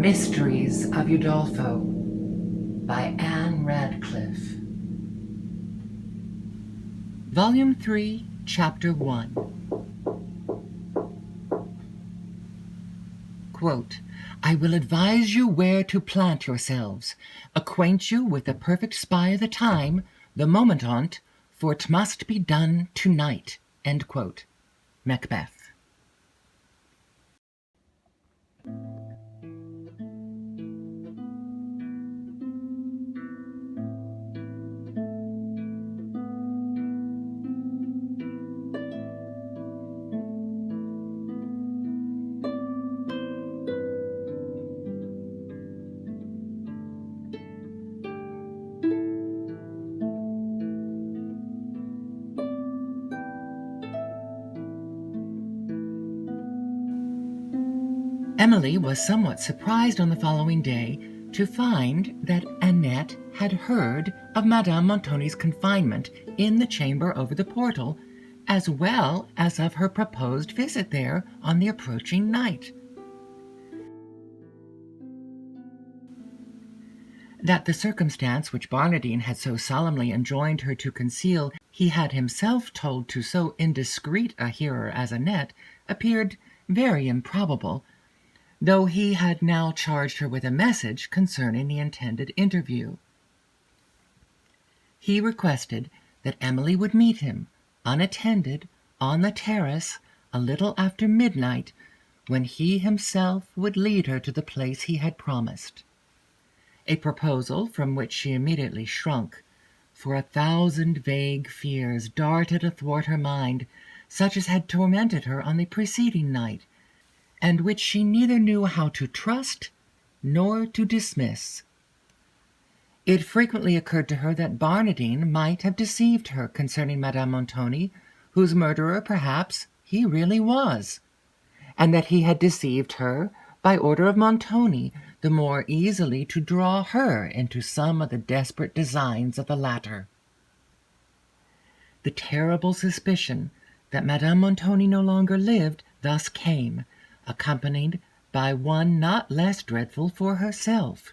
Mysteries of Udolpho by Ann Radcliffe. Volume 3, Chapter 1. Quote, I will advise you where to plant yourselves, acquaint you with the perfect spy of the time, the moment on't, for it must be done tonight. End quote. Macbeth. Emily was somewhat surprised on the following day to find that Annette had heard of Madame Montoni's confinement in the chamber over the portal, as well as of her proposed visit there on the approaching night. That the circumstance which Barnardine had so solemnly enjoined her to conceal he had himself told to so indiscreet a hearer as Annette appeared very improbable, though he had now charged her with a message concerning the intended interview. He requested that Emily would meet him, unattended, on the terrace a little after midnight, when he himself would lead her to the place he had promised. A proposal from which she immediately shrunk, for 1,000 vague fears darted athwart her mind, such as had tormented her on the preceding night, and which she neither knew how to trust nor to dismiss. It frequently occurred to her that Barnardine might have deceived her concerning Madame Montoni, whose murderer, perhaps, he really was, and that he had deceived her by order of Montoni, the more easily to draw her into some of the desperate designs of the latter. The terrible suspicion that Madame Montoni no longer lived thus came, accompanied by one not less dreadful for herself.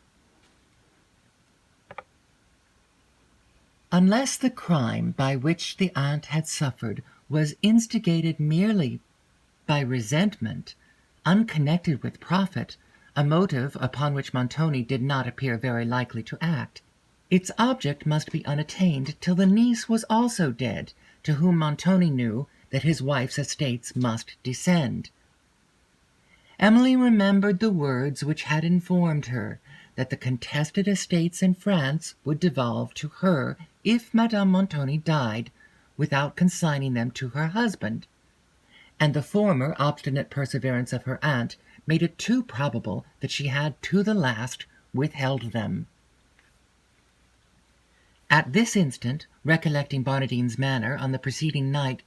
Unless the crime by which the aunt had suffered was instigated merely by resentment, unconnected with profit, a motive upon which Montoni did not appear very likely to act, its object must be unattained till the niece was also dead, to whom Montoni knew that his wife's estates must descend. Emily remembered the words which had informed her that the contested estates in France would devolve to her if Madame Montoni died without consigning them to her husband, and the former obstinate perseverance of her aunt made it too probable that she had to the last withheld them. At this instant, recollecting Barnardine's manner on the preceding night,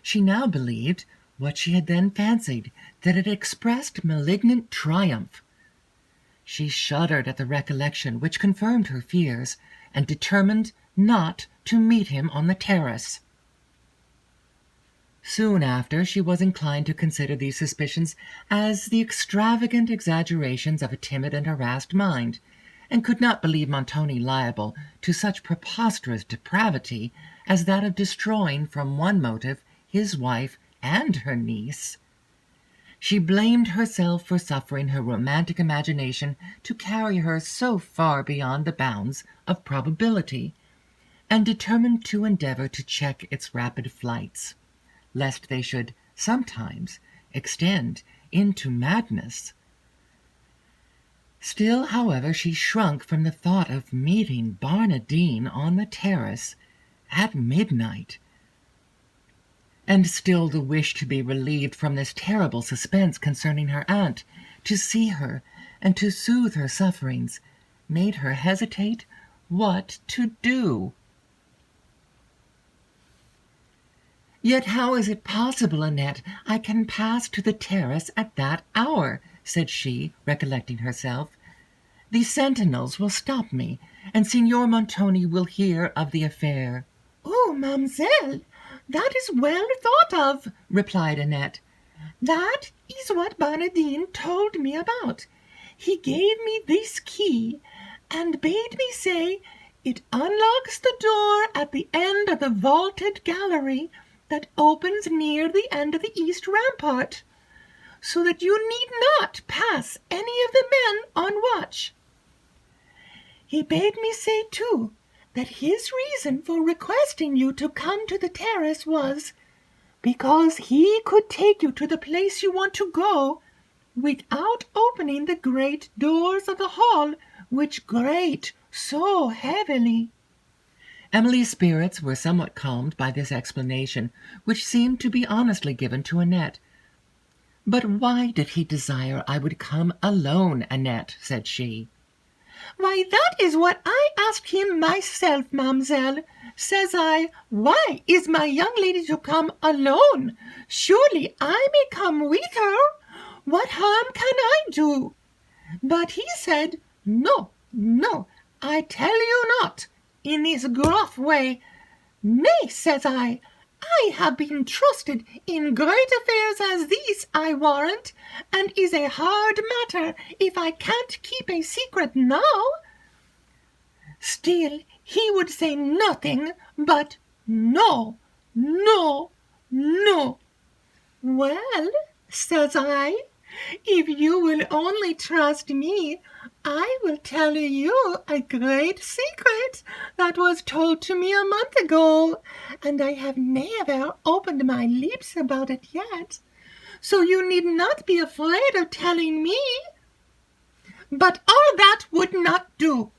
she now believed what she had then fancied, that it expressed malignant triumph. She shuddered at the recollection, which confirmed her fears, and determined not to meet him on the terrace. Soon after, she was inclined to consider these suspicions as the extravagant exaggerations of a timid and harassed mind, and could not believe Montoni liable to such preposterous depravity as that of destroying from one motive his wife and her niece. She blamed herself for suffering her romantic imagination to carry her so far beyond the bounds of probability, and determined to endeavour to check its rapid flights, lest they should sometimes extend into madness. Still, however, she shrunk from the thought of meeting Barnardine on the terrace at midnight, and still the wish to be relieved from this terrible suspense concerning her aunt, to see her and to soothe her sufferings, made her hesitate what to do. "Yet how is it possible, Annette, I can pass to the terrace at that hour?" said she, recollecting herself. "The sentinels will stop me, and Signor Montoni will hear of the affair." "Oh, mademoiselle, that is well thought of," replied Annette. "That is what Barnardine told me about. he gave me this key, and bade me say it unlocks the door at the end of the vaulted gallery that opens near the end of the east rampart, so that you need not pass any of the men on watch. He bade me say, too, that his reason for requesting you to come to the terrace was because he could take you to the place you want to go without opening the great doors of the hall, which grate so heavily. Emily's spirits were somewhat calmed by this explanation, which seemed to be honestly given to Annette. "But why did he desire I would come alone, Annette?" said she. "Why, that is what I asked him myself, ma'amselle. Says I, why is my young lady to come alone? Surely I may come with her. What harm can I do? But he said, no, no, I tell you not, in this gruff way. Nay, says I have been trusted in great affairs as these, I warrant, and is a hard matter if I can't keep a secret now. Still he would say nothing but no, no, no. Well, says I, if you will only trust me, I will tell you a great secret that was told to me a month ago, and I have never opened my lips about it yet, so you need not be afraid of telling me. But all that would not do.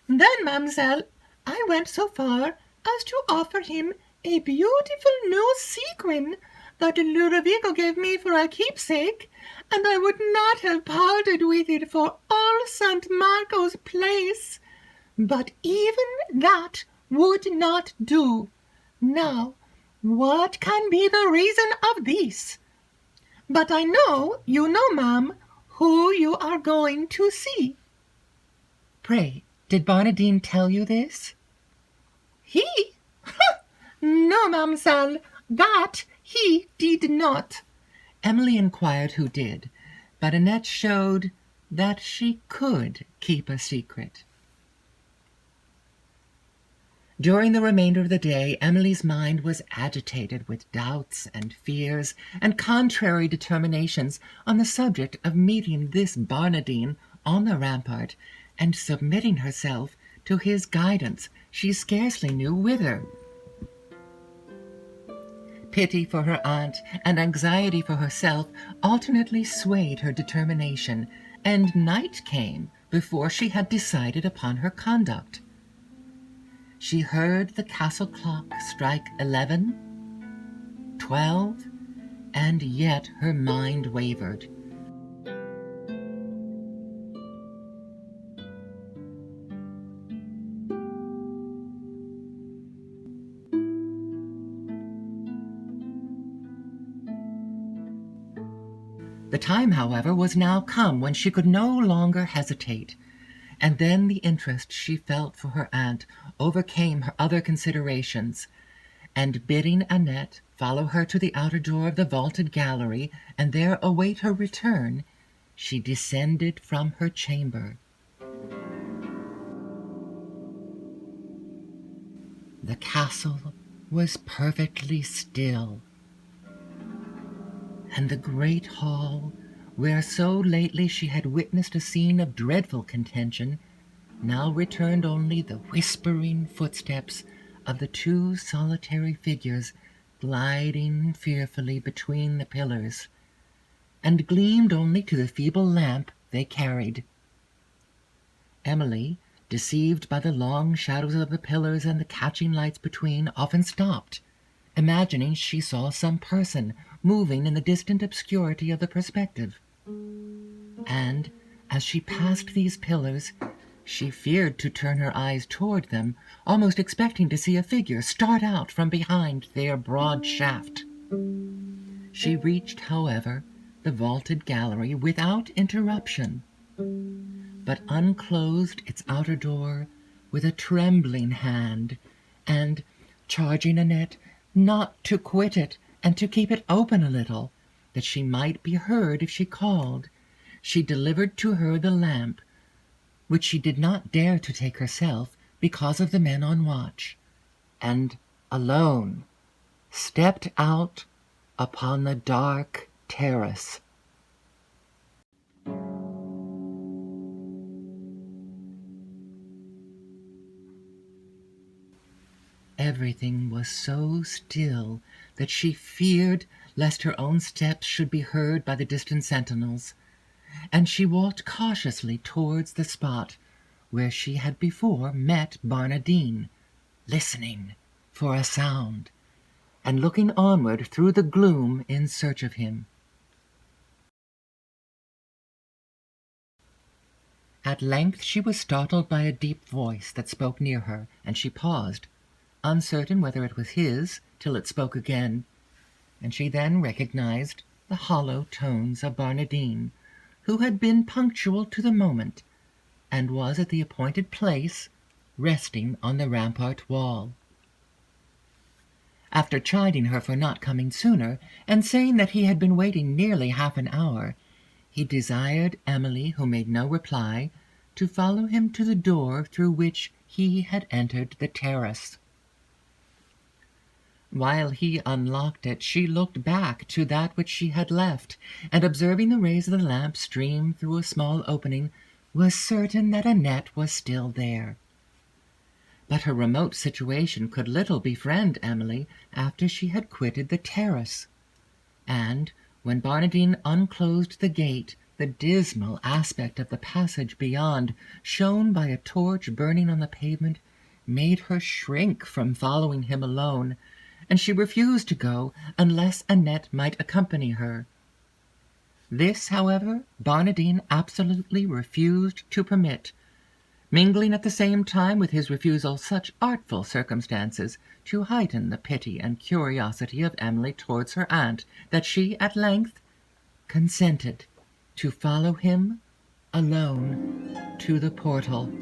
Then, mademoiselle, I went so far as to offer him a beautiful new sequin that Ludovico gave me for a keepsake, and I would not have parted with it for all St. Marco's Place. But even that would not do. Now, what can be the reason of this? But I know you know, ma'am, who you are going to see." "Pray, did Barnardine tell you this?" "He? No, ma'amselle, that he did not." Emily inquired who did, but Annette showed that she could keep a secret. During the remainder of the day, Emily's mind was agitated with doubts and fears and contrary determinations on the subject of meeting this Barnardine on the rampart and submitting herself to his guidance, she scarcely knew whither. Pity for her aunt and anxiety for herself alternately swayed her determination, and night came before she had decided upon her conduct. She heard the castle clock strike 11, 12, and yet her mind wavered. The time, however, was now come when she could no longer hesitate, and then the interest she felt for her aunt overcame her other considerations, and bidding Annette follow her to the outer door of the vaulted gallery and there await her return, she descended from her chamber. The castle was perfectly still, and the great hall, where so lately she had witnessed a scene of dreadful contention, now returned only the whispering footsteps of the two solitary figures gliding fearfully between the pillars, and gleamed only to the feeble lamp they carried. Emily, deceived by the long shadows of the pillars and the catching lights between, often stopped, imagining she saw some person moving in the distant obscurity of the perspective. And, as she passed these pillars, she feared to turn her eyes toward them, almost expecting to see a figure start out from behind their broad shaft. She reached, however, the vaulted gallery without interruption, but unclosed its outer door with a trembling hand, and, charging Annette not to quit it and to keep it open a little, that she might be heard if she called, she delivered to her the lamp, which she did not dare to take herself because of the men on watch, and alone stepped out upon the dark terrace. Everything was so still that she feared lest her own steps should be heard by the distant sentinels, and she walked cautiously towards the spot where she had before met Barnardine, listening for a sound, and looking onward through the gloom in search of him. At length she was startled by a deep voice that spoke near her, and she paused, uncertain whether it was his, till it spoke again, and she then recognized the hollow tones of Barnardine, who had been punctual to the moment, and was at the appointed place, resting on the rampart wall. After chiding her for not coming sooner, and saying that he had been waiting nearly half an hour, he desired Emily, who made no reply, to follow him to the door through which he had entered the terrace. While he unlocked it, she looked back to that which she had left, and observing the rays of the lamp stream through a small opening, was certain that Annette was still there. But her remote situation could little befriend Emily after she had quitted the terrace, and when Barnardine unclosed the gate, the dismal aspect of the passage beyond, shown by a torch burning on the pavement, made her shrink from following him alone, and she refused to go unless Annette might accompany her. This, however, Barnardine absolutely refused to permit, mingling at the same time with his refusal such artful circumstances to heighten the pity and curiosity of Emily towards her aunt, that she at length consented to follow him alone to the portal.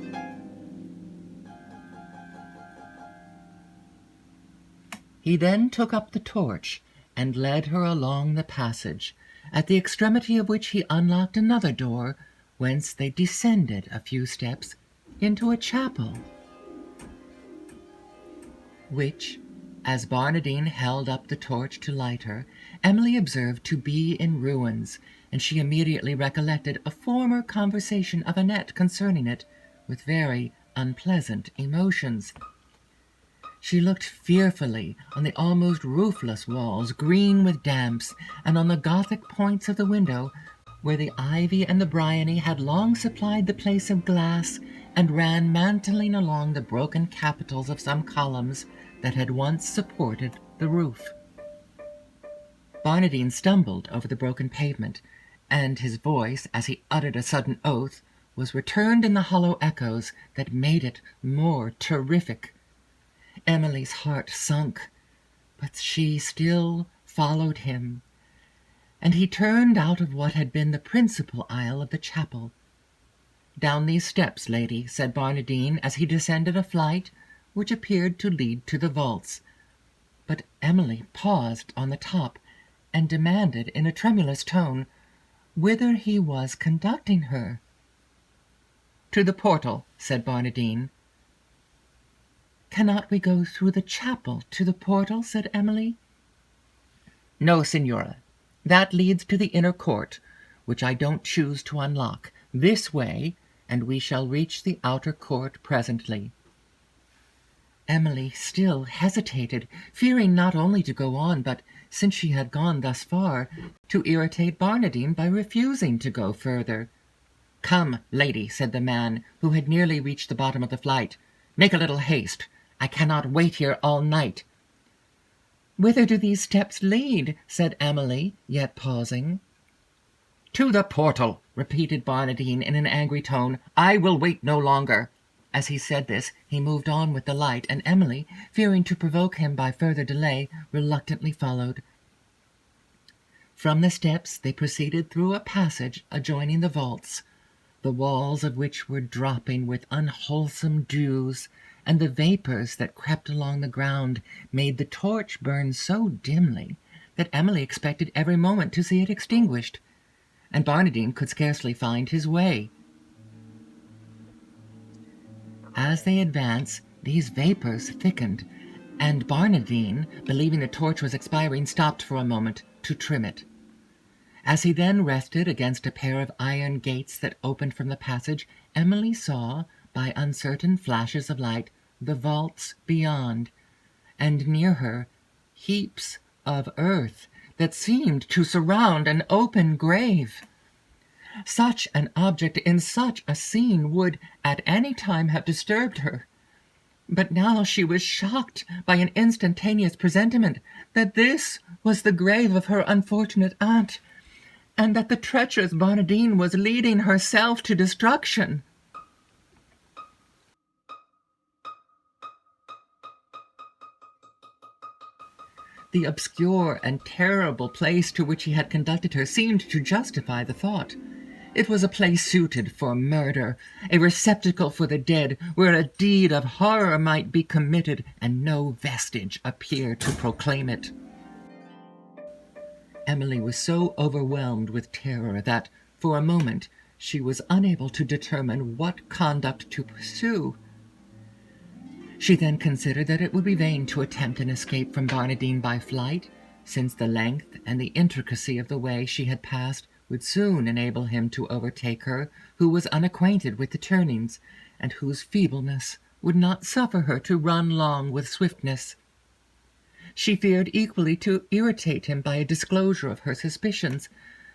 He then took up the torch and led her along the passage, at the extremity of which he unlocked another door, whence they descended a few steps into a chapel, which, as Barnardine held up the torch to light her, Emily observed to be in ruins, and she immediately recollected a former conversation of Annette concerning it, with very unpleasant emotions. She looked fearfully on the almost roofless walls, green with damps, and on the Gothic points of the window, where the ivy and the bryony had long supplied the place of glass, and ran mantling along the broken capitals of some columns that had once supported the roof. Barnardine stumbled over the broken pavement, and his voice, as he uttered a sudden oath, was returned in the hollow echoes that made it more terrific. Emily's heart sunk, but she still followed him, and he turned out of what had been the principal aisle of the chapel. "Down these steps, lady," said Barnardine, as he descended a flight which appeared to lead to the vaults. But Emily paused on the top, and demanded in a tremulous tone whither he was conducting her. "To the portal," said Barnardine. "Cannot we go through the chapel to the portal?" said Emily. "No, signora. That leads to the inner court, which I don't choose to unlock. This way, and we shall reach the outer court presently." Emily still hesitated, fearing not only to go on, but, since she had gone thus far, to irritate Barnardine by refusing to go further. "Come, lady," said the man, who had nearly reached the bottom of the flight. "Make a little haste. I cannot wait here all night." "Whither do these steps lead?" said Emily, yet pausing. "To the portal," repeated Barnardine in an angry tone. "I will wait no longer." As he said this, he moved on with the light, and Emily, fearing to provoke him by further delay, reluctantly followed. From the steps they proceeded through a passage adjoining the vaults, the walls of which were dropping with unwholesome dews, and the vapours that crept along the ground made the torch burn so dimly that Emily expected every moment to see it extinguished. and Barnardine could scarcely find his way. As they advanced, these vapors thickened, and Barnardine, believing the torch was expiring, stopped for a moment to trim it. As he then rested against a pair of iron gates that opened from the passage, Emily saw, by uncertain flashes of light, the vaults beyond, and near her heaps of earth that seemed to surround an open grave. Such an object in such a scene would at any time have disturbed her, but now she was shocked by an instantaneous presentiment that this was the grave of her unfortunate aunt, and that the treacherous Barnardine was leading herself to destruction. The obscure and terrible place to which he had conducted her seemed to justify the thought. It was a place suited for murder, a receptacle for the dead, where a deed of horror might be committed, and no vestige appear to proclaim it. Emily was so overwhelmed with terror that, for a moment, she was unable to determine what conduct to pursue. She then considered that it would be vain to attempt an escape from Barnardine by flight, since the length and the intricacy of the way she had passed would soon enable him to overtake her, who was unacquainted with the turnings, and whose feebleness would not suffer her to run long with swiftness. She feared equally to irritate him by a disclosure of her suspicions,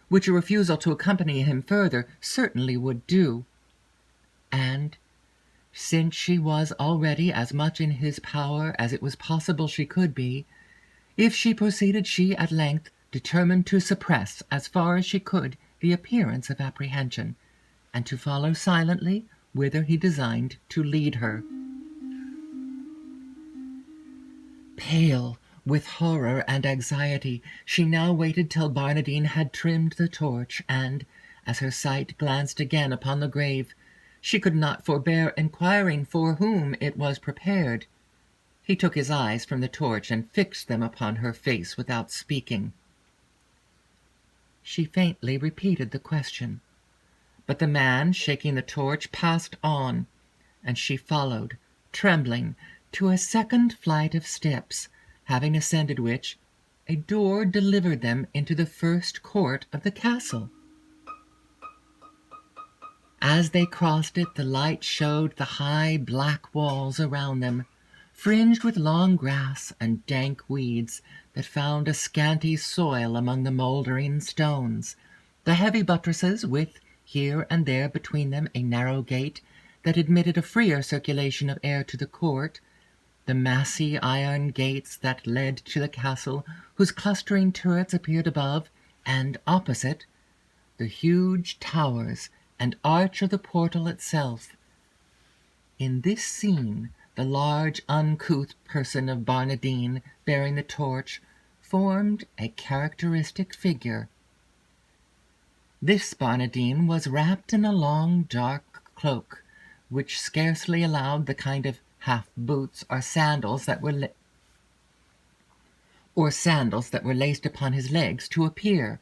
which a refusal to accompany him further certainly would do. And, since she was already as much in his power as it was possible she could be, if she proceeded, she at length determined to suppress as far as she could the appearance of apprehension, and to follow silently whither he designed to lead her. Pale with horror and anxiety, she now waited till Barnardine had trimmed the torch, and, as her sight glanced again upon the grave, she could not forbear inquiring for whom it was prepared. He took his eyes from the torch and fixed them upon her face without speaking. She faintly repeated the question, but the man, shaking the torch, passed on, and she followed, trembling, to a second flight of steps, having ascended which, a door delivered them into the first court of the castle. As they crossed it, the light showed the high black walls around them, fringed with long grass and dank weeds that found a scanty soil among the mouldering stones, the heavy buttresses, with here and there between them a narrow gate that admitted a freer circulation of air to the court, the massy iron gates that led to the castle, whose clustering turrets appeared above, and opposite, the huge towers and arch of the portal itself. In this scene, the large, uncouth person of Barnardine, bearing the torch, formed a characteristic figure. This Barnardine was wrapped in a long, dark cloak, which scarcely allowed the kind of half-boots or sandals that were laced upon his legs to appear,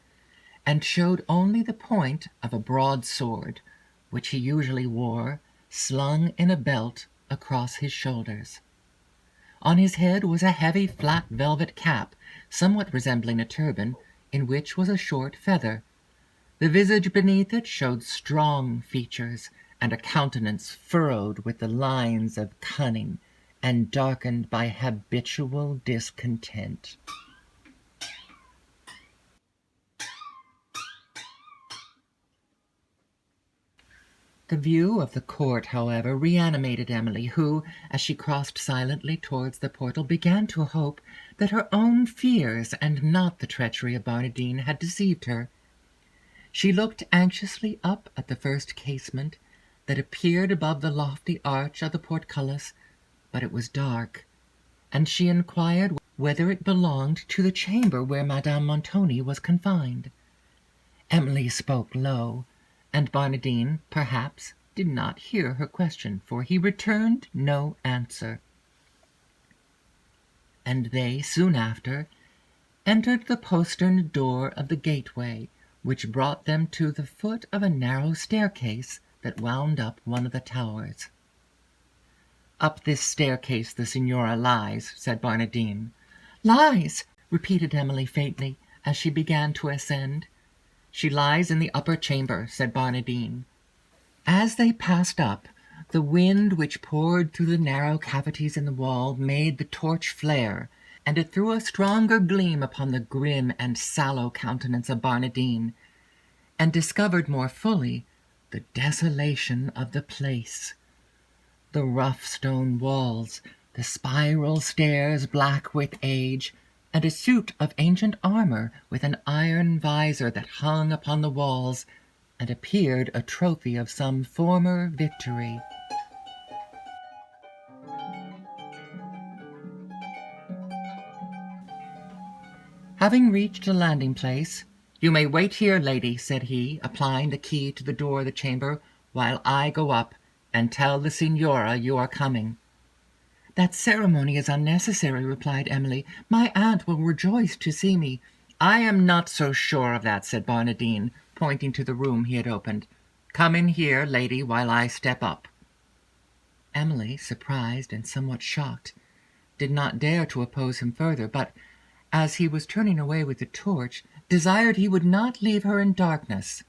and showed only the point of a broadsword, which he usually wore, slung in a belt across his shoulders. On his head was a heavy flat velvet cap, somewhat resembling a turban, in which was a short feather. The visage beneath it showed strong features, and a countenance furrowed with the lines of cunning, and darkened by habitual discontent. The view of the court, however, reanimated Emily, who, as she crossed silently towards the portal, began to hope that her own fears, and not the treachery of Barnardine, had deceived her. She looked anxiously up at the first casement that appeared above the lofty arch of the portcullis, but it was dark, and she inquired whether it belonged to the chamber where Madame Montoni was confined. Emily spoke low, and Barnardine, perhaps, did not hear her question, for he returned no answer. And they, soon after, entered the postern door of the gateway, which brought them to the foot of a narrow staircase that wound up one of the towers. "Up this staircase the Signora lies," said Barnardine. "Lies!" repeated Emily faintly, as she began to ascend. "She lies in the upper chamber," said Barnardine. As they passed up, the wind which poured through the narrow cavities in the wall made the torch flare, and it threw a stronger gleam upon the grim and sallow countenance of Barnardine, and discovered more fully the desolation of the place. The rough stone walls, the spiral stairs black with age, and a suit of ancient armor with an iron visor that hung upon the walls and appeared a trophy of some former victory. Having reached a landing-place, "You may wait here, lady," said he, applying the key to the door of the chamber, "while I go up and tell the Signora you are coming." "That ceremony is unnecessary," replied Emily. "My aunt will rejoice to see me." "I am not so sure of that," said Barnardine, pointing to the room he had opened. "Come in here, lady, while I step up." Emily, surprised and somewhat shocked, did not dare to oppose him further, but, as he was turning away with the torch, desired he would not leave her in darkness.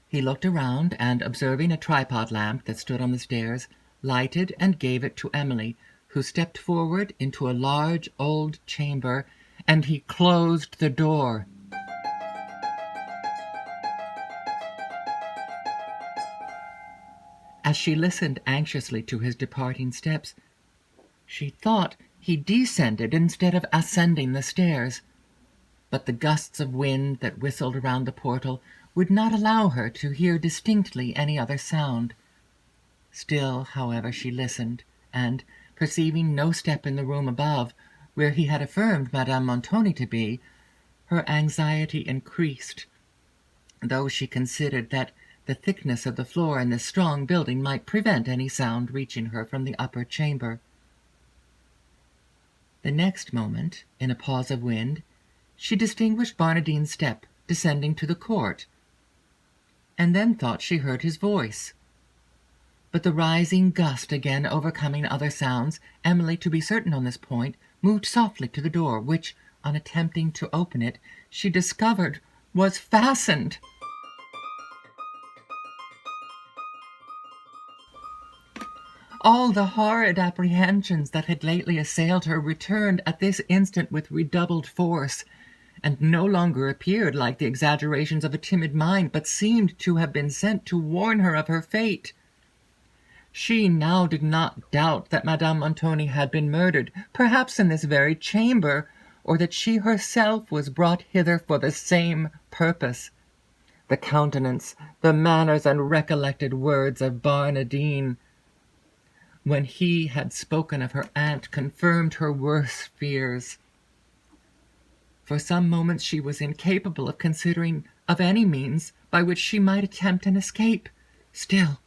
He looked around, and, observing a tripod lamp that stood on the stairs, lighted and gave it to Emily, who stepped forward into a large old chamber, and he closed the door. As she listened anxiously to his departing steps, she thought he descended instead of ascending the stairs, but the gusts of wind that whistled around the portal would not allow her to hear distinctly any other sound. Still, however, she listened, and, perceiving no step in the room above, where he had affirmed Madame Montoni to be, her anxiety increased, though she considered that the thickness of the floor in this strong building might prevent any sound reaching her from the upper chamber. The next moment, in a pause of wind, she distinguished Barnardine's step descending to the court, and then thought she heard his voice. But the rising gust again overcoming other sounds, Emily, to be certain on this point, moved softly to the door, which, on attempting to open it, she discovered was fastened. All the horrid apprehensions that had lately assailed her returned at this instant with redoubled force, and no longer appeared like the exaggerations of a timid mind, but seemed to have been sent to warn her of her fate. She now did not doubt that Madame Montoni had been murdered, perhaps in this very chamber, or that she herself was brought hither for the same purpose. The countenance, the manners, and recollected words of Barnardine, when he had spoken of her aunt, confirmed her worst fears. For some moments she was incapable of considering of any means by which she might attempt an escape. Still,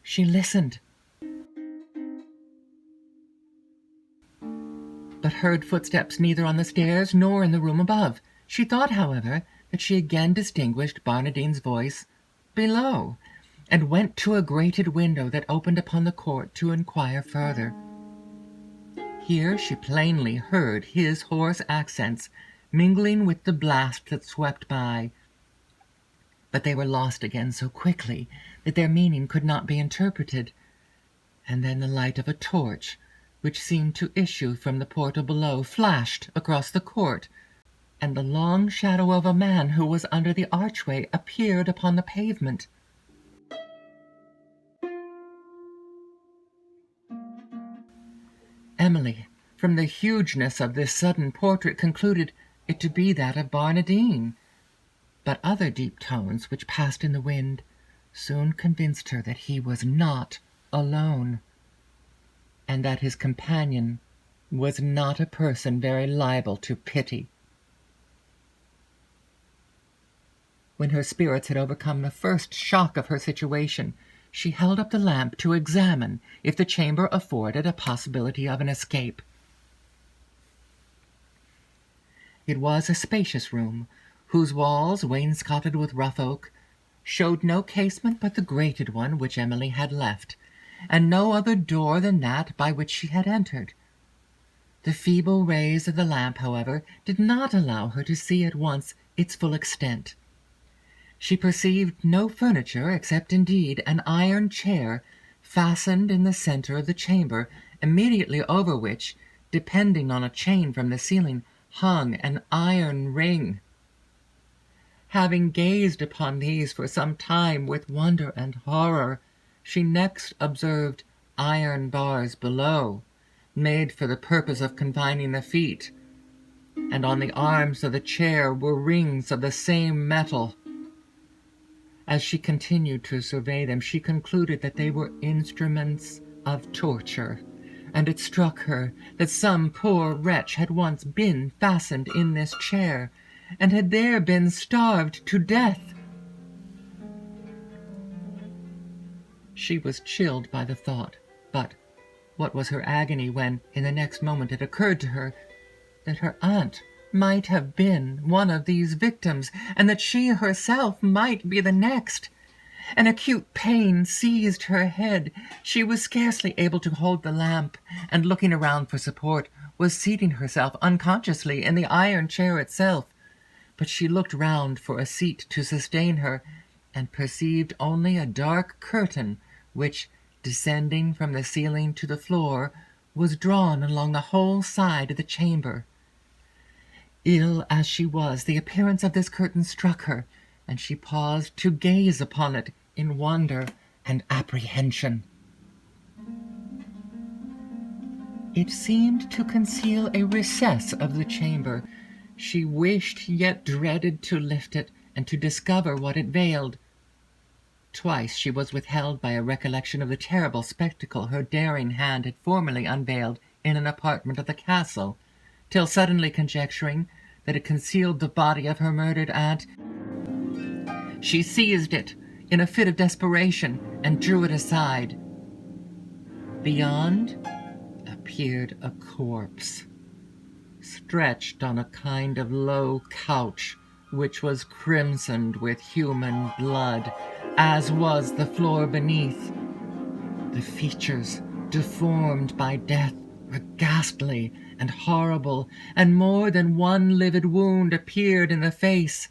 she listened, but heard footsteps neither on the stairs nor in the room above. She thought, however, that she again distinguished Barnardine's voice below, and went to a grated window that opened upon the court to inquire further. Here she plainly heard his hoarse accents mingling with the blast that swept by, but they were lost again so quickly that their meaning could not be interpreted. And then the light of a torch, which seemed to issue from the portal below, flashed across the court, and the long shadow of a man who was under the archway appeared upon the pavement. Emily, from the hugeness of this sudden portrait, concluded it to be that of Barnardine, but other deep tones which passed in the wind soon convinced her that he was not alone, and that his companion was not a person very liable to pity. When her spirits had overcome the first shock of her situation, she held up the lamp to examine if the chamber afforded a possibility of an escape. It was a spacious room, whose walls, wainscoted with rough oak, showed no casement but the grated one which Emily had left, and no other door than that by which she had entered. The feeble rays of the lamp, however, did not allow her to see at once its full extent. She perceived no furniture, except indeed an iron chair fastened in the centre of the chamber, immediately over which, depending on a chain from the ceiling, hung an iron ring. Having gazed upon these for some time with wonder and horror, she next observed iron bars below, made for the purpose of confining the feet, and on the arms of the chair were rings of the same metal. As she continued to survey them, she concluded that they were instruments of torture, and it struck her that some poor wretch had once been fastened in this chair, and had there been starved to death. She was chilled by the thought, but what was her agony when, in the next moment, it occurred to her that her aunt might have been one of these victims, and that she herself might be the next. An acute pain seized her head. She was scarcely able to hold the lamp, and looking around for support, was seating herself unconsciously in the iron chair itself. But she looked round for a seat to sustain her, and perceived only a dark curtain, which, descending from the ceiling to the floor, was drawn along the whole side of the chamber. Ill as she was, the appearance of this curtain struck her, and she paused to gaze upon it in wonder and apprehension. It seemed to conceal a recess of the chamber. She wished, yet dreaded, to lift it, and to discover what it veiled. Twice she was withheld by a recollection of the terrible spectacle her daring hand had formerly unveiled in an apartment of the castle, till suddenly conjecturing that it concealed the body of her murdered aunt, she seized it in a fit of desperation and drew it aside. Beyond appeared a corpse, stretched on a kind of low couch, which was crimsoned with human blood, as was the floor beneath. The features, deformed by death, were ghastly and horrible, and more than one livid wound appeared in the face.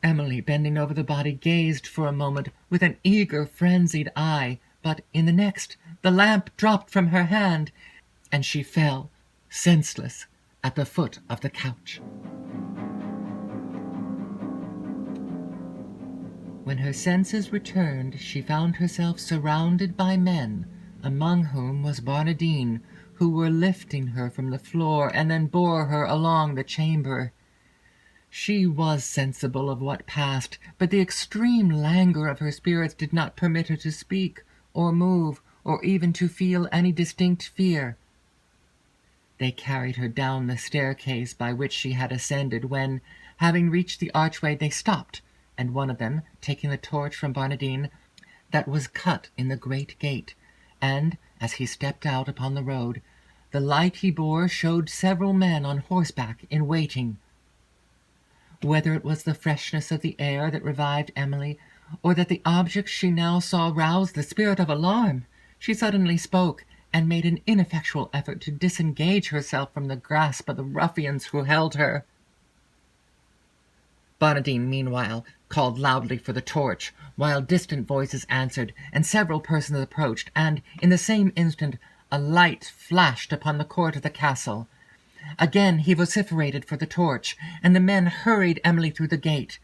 Emily, bending over the body, gazed for a moment with an eager, frenzied eye, but in the next the lamp dropped from her hand, and she fell senseless at the foot of the couch. When her senses returned, she found herself surrounded by men, among whom was Barnardine, who were lifting her from the floor, and then bore her along the chamber. She was sensible of what passed, but the extreme languor of her spirits did not permit her to speak, or move, or even to feel any distinct fear. They carried her down the staircase by which she had ascended, when, having reached the archway, they stopped, and one of them, taking the torch from Barnardine, that was cut in the great gate, and, as he stepped out upon the road, the light he bore showed several men on horseback in waiting. Whether it was the freshness of the air that revived Emily, or that the objects she now saw roused the spirit of alarm, she suddenly spoke, and made an ineffectual effort to disengage herself from the grasp of the ruffians who held her. Barnardine, meanwhile, called loudly for the torch, while distant voices answered, and several persons approached, and, in the same instant, a light flashed upon the court of the castle. Again he vociferated for the torch, and the men hurried Emily through the gate.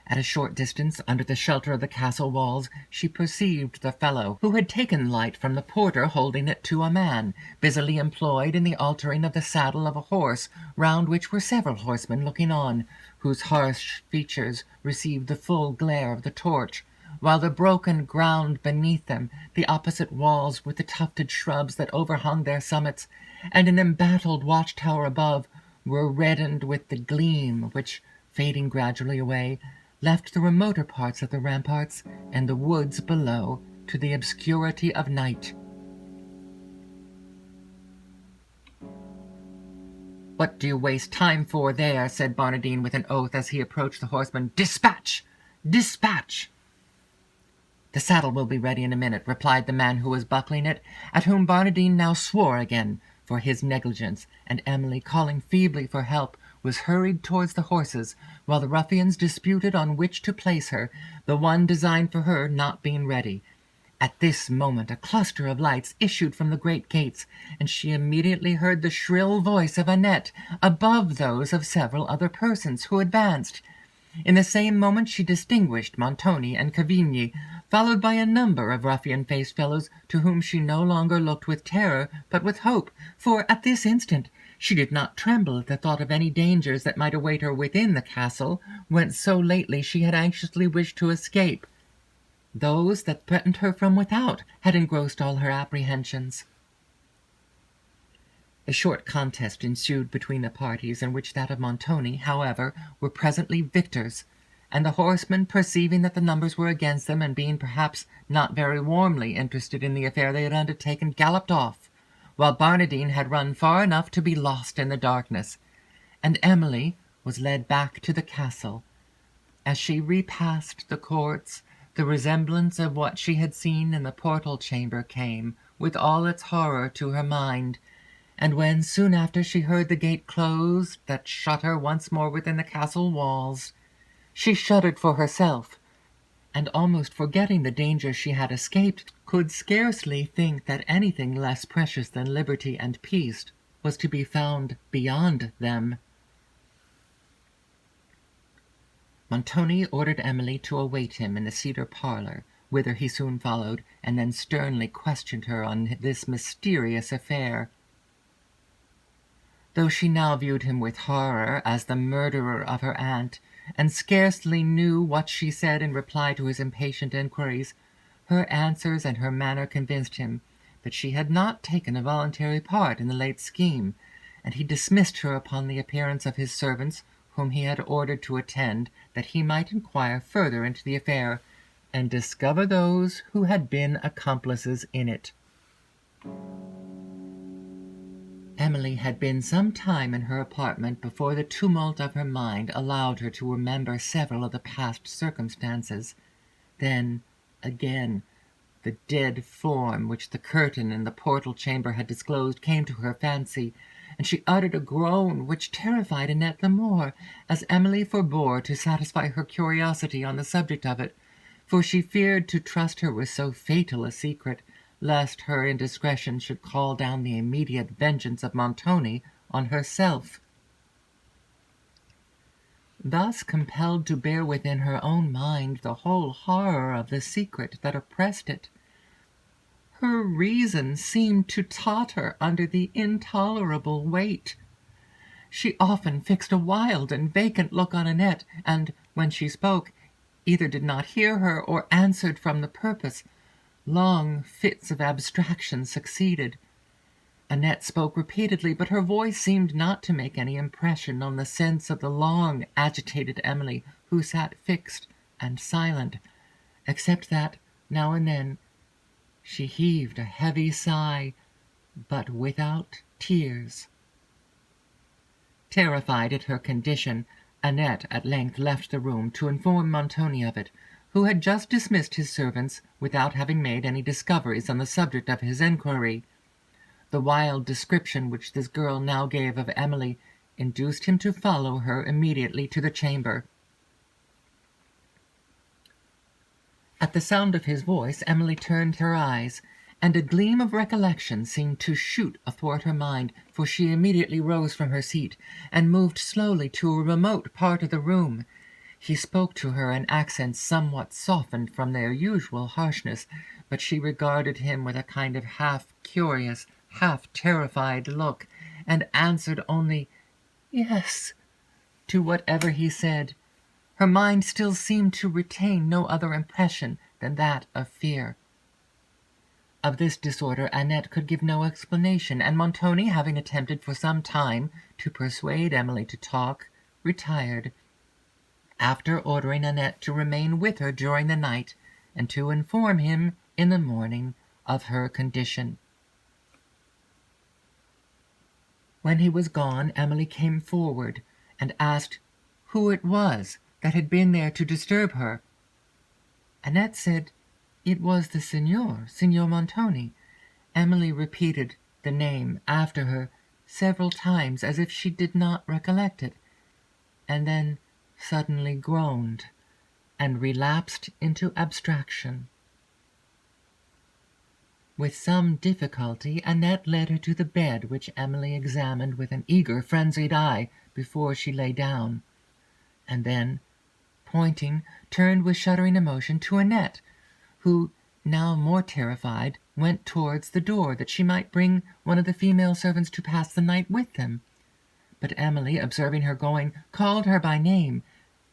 At a short distance, under the shelter of the castle walls, she perceived the fellow who had taken light from the porter holding it to a man, busily employed in the altering of the saddle of a horse, round which were several horsemen looking on, whose harsh features received the full glare of the torch, while the broken ground beneath them, the opposite walls with the tufted shrubs that overhung their summits, and an embattled watch-tower above, were reddened with the gleam which, fading gradually away, left the remoter parts of the ramparts and the woods below to the obscurity of night. "What do you waste time for there?" said Barnardine with an oath as he approached the horseman. "Dispatch! Dispatch!" "The saddle will be ready in a minute," replied the man who was buckling it, at whom Barnardine now swore again for his negligence, and Emily, calling feebly for help, was hurried towards the horses, while the ruffians disputed on which to place her, the one designed for her not being ready. At this moment a cluster of lights issued from the great gates, and she immediately heard the shrill voice of Annette above those of several other persons who advanced. In the same moment she distinguished Montoni and Cavigni, followed by a number of ruffian-faced fellows, to whom she no longer looked with terror, but with hope, for at this instant she did not tremble at the thought of any dangers that might await her within the castle, whence so lately she had anxiously wished to escape. Those that threatened her from without had engrossed all her apprehensions. A short contest ensued between the parties, in which that of Montoni, however, were presently victors, and the horsemen, perceiving that the numbers were against them, and being perhaps not very warmly interested in the affair they had undertaken, galloped off, while Barnardine had run far enough to be lost in the darkness, and Emily was led back to the castle. As she repassed the courts, the resemblance of what she had seen in the portal chamber came, with all its horror, to her mind, and when, soon after, she heard the gate close that shut her once more within the castle walls, she shuddered for herself, and, almost forgetting the danger she had escaped, could scarcely think that anything less precious than liberty and peace was to be found beyond them. Montoni ordered Emily to await him in the cedar parlour, whither he soon followed, and then sternly questioned her on this mysterious affair. Though she now viewed him with horror as the murderer of her aunt, and scarcely knew what she said in reply to his impatient inquiries, her answers and her manner convinced him that she had not taken a voluntary part in the late scheme, and he dismissed her upon the appearance of his servants, whom he had ordered to attend, that he might inquire further into the affair, and discover those who had been accomplices in it. Emily had been some time in her apartment before the tumult of her mind allowed her to remember several of the past circumstances. Then, again, the dead form which the curtain in the portal chamber had disclosed came to her fancy, and she uttered a groan which terrified Annette the more, as Emily forbore to satisfy her curiosity on the subject of it, for she feared to trust her with so fatal a secret, lest her indiscretion should call down the immediate vengeance of Montoni on herself. Thus compelled to bear within her own mind the whole horror of the secret that oppressed it, her reason seemed to totter under the intolerable weight. She often fixed a wild and vacant look on Annette, and, when she spoke, either did not hear her or answered from the purpose. Long fits of abstraction succeeded. Annette spoke repeatedly, but her voice seemed not to make any impression on the sense of the long agitated Emily, who sat fixed and silent, except that, now and then, she heaved a heavy sigh, but without tears. Terrified at her condition, Annette at length left the room to inform Montoni of it, who had just dismissed his servants without having made any discoveries on the subject of his enquiry. The wild description which this girl now gave of Emily induced him to follow her immediately to the chamber. At the sound of his voice, Emily turned her eyes, and a gleam of recollection seemed to shoot athwart her mind, for she immediately rose from her seat, and moved slowly to a remote part of the room. He spoke to her in accents somewhat softened from their usual harshness, but she regarded him with a kind of half-curious, half-terrified look, and answered only "Yes" to whatever he said. Her mind still seemed to retain no other impression than that of fear. Of this disorder Annette could give no explanation, and Montoni, having attempted for some time to persuade Emily to talk, retired, after ordering Annette to remain with her during the night, and to inform him in the morning of her condition. When he was gone, Emily came forward and asked who it was that had been there to disturb her. Annette said it was the Signor Montoni. Emily repeated the name after her several times as if she did not recollect it, and then suddenly groaned and relapsed into abstraction. With some difficulty Annette led her to the bed, which Emily examined with an eager, frenzied eye before she lay down, and then, pointing, turned with shuddering emotion to Annette, who, now more terrified, went towards the door, that she might bring one of the female servants to pass the night with them. But Emily, observing her going, called her by name,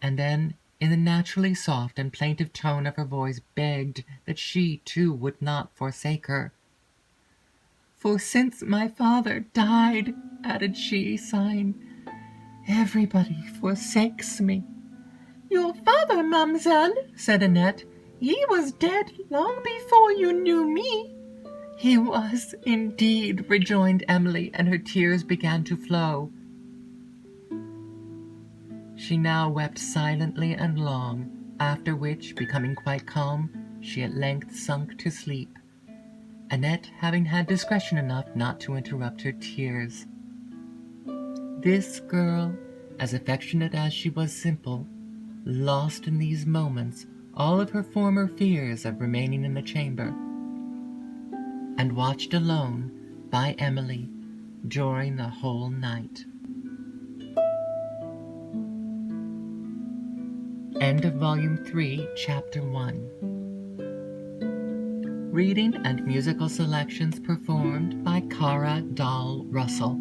and then, in the naturally soft and plaintive tone of her voice, begged that she, too, would not forsake her. "For since my father died," added she, sighing, "everybody forsakes me." "Your father, mademoiselle," said Annette, "he was dead long before you knew me." "He was, indeed," rejoined Emily, and her tears began to flow. She now wept silently and long, after which, becoming quite calm, she at length sunk to sleep, Annette having had discretion enough not to interrupt her tears. This girl, as affectionate as she was simple, lost in these moments all of her former fears of remaining in the chamber, and watched alone by Emily during the whole night. End of Volume 3, Chapter 1. Reading and musical selections performed by Kara Dahl Russell.